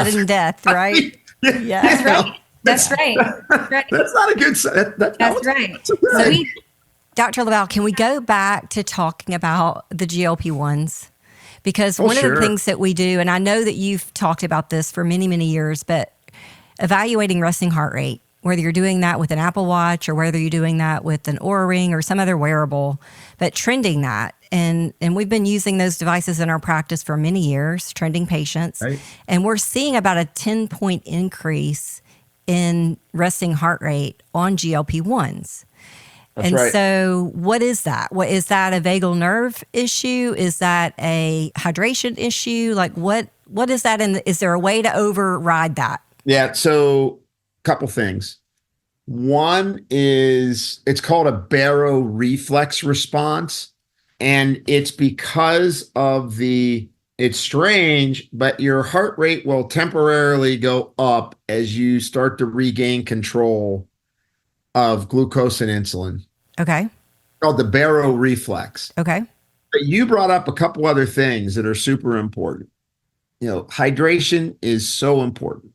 sudden death, right? Yeah. That's right. That's right. That's right. That's not a good sign. That's right. So Dr. LaValle, can we go back to talking about the GLP-1s? Because one of the things that we do, and I know that you've talked about this for many, many years, but evaluating resting heart rate, whether you're doing that with an Apple Watch or whether you're doing that with an Oura Ring or some other wearable, but trending that. And we've been using those devices in our practice for many years, trending patients. Right. And we're seeing about a 10-point increase in resting heart rate on GLP-1s. And so what is that? What is that, a vagal nerve issue? Is that a hydration issue? Like what is that? And is there a way to override that? Yeah. So a couple things. One is it's called a baroreflex response. And it's because of it's strange, but your heart rate will temporarily go up as you start to regain control of glucose and insulin. Okay. It's called the baroreflex. Okay. But you brought up a couple other things that are super important. Hydration is so important.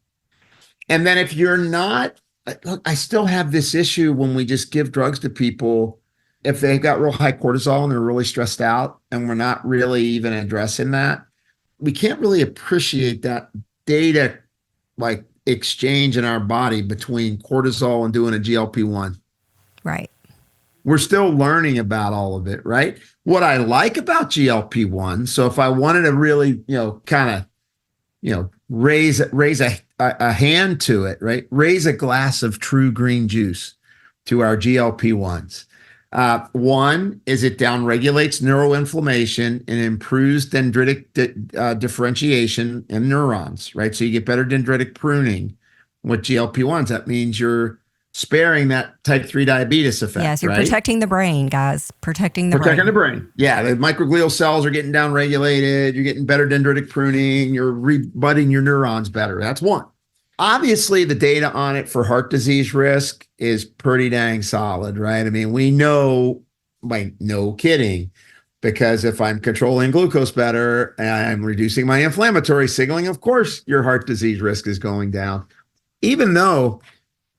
And then if you're not, look, I still have this issue when we just give drugs to people, if they've got real high cortisol and they're really stressed out and we're not really even addressing that, we can't really appreciate that data like exchange in our body between cortisol and doing a GLP-1. Right. We're still learning about all of it, right? What I like about GLP-1, so if I wanted to really, raise a hand to it, right? Raise a glass of true green juice to our GLP-1s. One is it downregulates neuroinflammation and improves dendritic differentiation in neurons, right? So you get better dendritic pruning with GLP-1s. That means you're sparing that type 3 diabetes effect. Yes, you're protecting the brain, guys. Protecting the brain. Yeah, the microglial cells are getting downregulated. You're getting better dendritic pruning. You're rebudding your neurons better. That's one. Obviously, the data on it for heart disease risk is pretty dang solid, right? I mean, we know, like, no kidding, because if I'm controlling glucose better and I'm reducing my inflammatory signaling, of course, your heart disease risk is going down. Even though,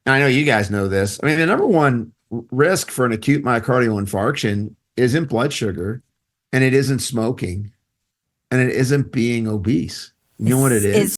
I know you guys know this, I mean, the number one risk for an acute myocardial infarction isn't blood sugar, and it isn't smoking, and it isn't being obese. You know what it is?